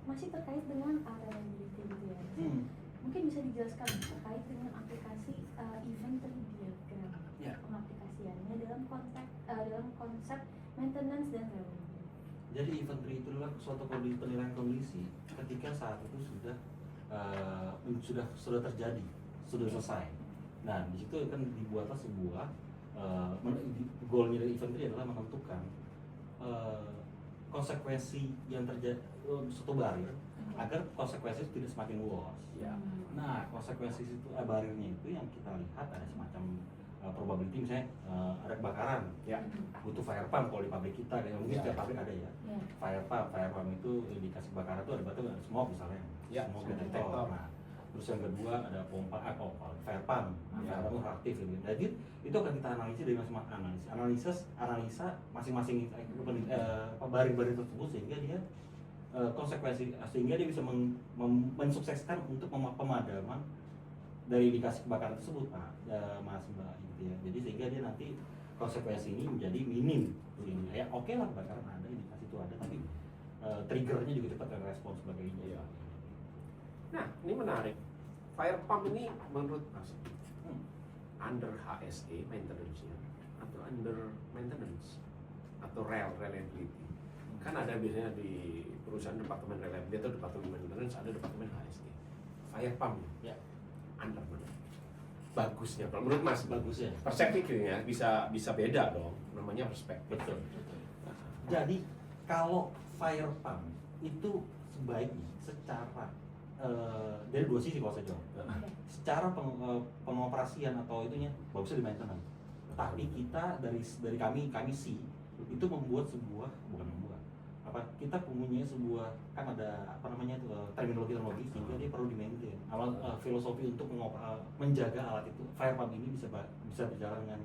masih terkait dengan reliability gitu ya. Mungkin bisa dijelaskan terkait dengan aplikasi inventory diagram, pengaplikasiannya dalam konsep maintenance dan reliability. Jadi inventory itu adalah suatu penilaian kondisi ketika saat itu sudah terjadi, sudah selesai. Nah, di situ kan dibuatlah sebuah goalnya dari inventory adalah menentukan konsekuensi yang terjadi suatu barir agar konsekuensi tidak semakin luas. Nah, konsekuensi itu barirnya itu yang kita lihat ada semacam probability, misalnya ada kebakaran, butuh fire pump kalau di pabrik kita, mungkin setiap pabrik ada ya. Fire pump itu indikasi kebakaran itu ada smoke misalnya, smoke detektor. Nah, terus yang kedua ada pompa fire pump, fire pump aktif gitu. Jadi itu akan kita analisis dari analisa masing-masing barir-barir tersebut sehingga dia sehingga dia bisa mensukseskan untuk pemadaman dari indikasi kebakaran tersebut, Mas Mbak gitu ya. Jadi sehingga dia nanti konsekuensi ini menjadi minim. Ya oke lah, kebakaran ada, indikasi itu ada, tapi triggernya juga cepat respon sebagainya. Nah, ini menarik. Fire pump ini menurut Mas under HSE maintenance-nya atau under maintenance atau reliability? Kan ada biasanya di perusahaan departemen reliability atau departemen maintenance, ada departemen HSE. Fire pump under mana? Bagusnya, kalau menurut Mas, Bagusnya. Perspektifnya bisa beda dong, namanya perspektif. Betul. Jadi kalau fire pump itu sebaiknya secara dari dua sisi kalau saya jawab. Secara pengoperasian atau itunya bagusnya di maintenance. Tapi kita dari kami sih itu membuat sebuah kita punya sebuah kan ada terminologi sehingga dia perlu di-maintain. Filosofi untuk menjaga alat itu fire pump ini bisa berjalan dengan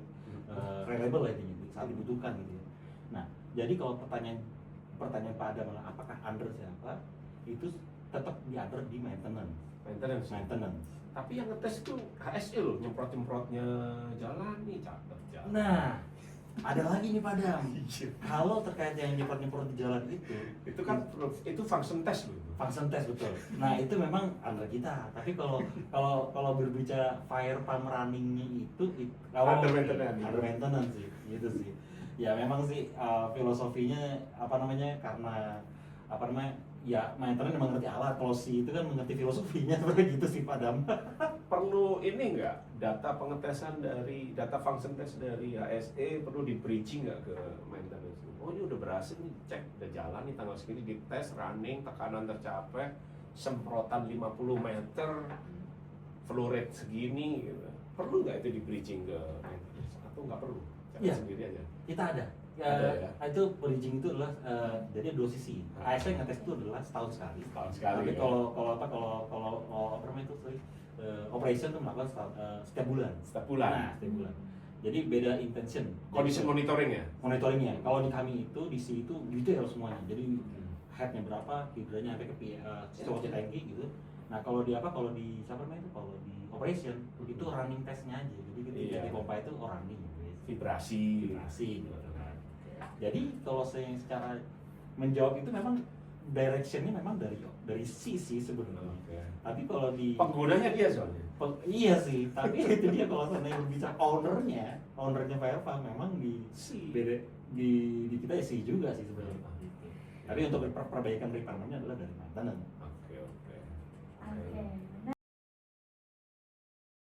reliable lah intinya saat dibutuhkan gitu ya. Nah, jadi kalau pertanyaan Pak Adam adalah apakah under siapa? Itu tetap di under di maintenance. Tapi yang ngetes itu HSE loh, nyemprot-nyemprotnya jalan nih, catat jalan. Nah, ada lagi nih Pak Adam. Kalau terkait yang nyemprot-nyemprot di jalan itu kan itu function test loh. Function test betul. Nah, itu memang under kita. Tapi kalau berbicara fire pump runningnya itu under maintenance sih, gitu sih. Ya memang sih filosofinya karena ya maintenance memang ngerti alat, kalau si itu kan mengerti filosofinya seperti gitu sih Pak Dam. Perlu ini nggak data pengetesan dari data function test dari HSE perlu di bridging nggak ke maintenance? Oh ini udah berhasil nih, cek udah jalan nih tanggal segini di tes running, tekanan tercapai, semprotan 50 meter, flow rate segini gitu. Perlu nggak itu di bridging ke maintenance atau nggak perlu? Iya, sendiri aja. Kita ada. Itu bridging itu adalah jadi dua sisi. ASE ngetes itu adalah setahun sekali. Tapi kalau operation itu melakukan setiap bulan. Nah, setiap bulan. Jadi beda intention. Condition monitoringnya. Kalau di kami itu di sini itu detail semuanya. Jadi headnya berapa, hidranya sampai ke situasi tangki gitu. Nah kalau di operation itu running testnya aja. Jadi ketika di pompa itu running. Vibrasi gitu kan. Jadi kalau saya secara menjawab itu memang directionnya memang dari sisi sebenarnya. Tapi kalau di penggunanya dia soalnya. Iya sih, tapi itu dia kalau saya berbicara ownernya fire pump memang di kita sih juga sih sebenarnya. Tapi untuk perbaikan repairnya adalah dari maintenance.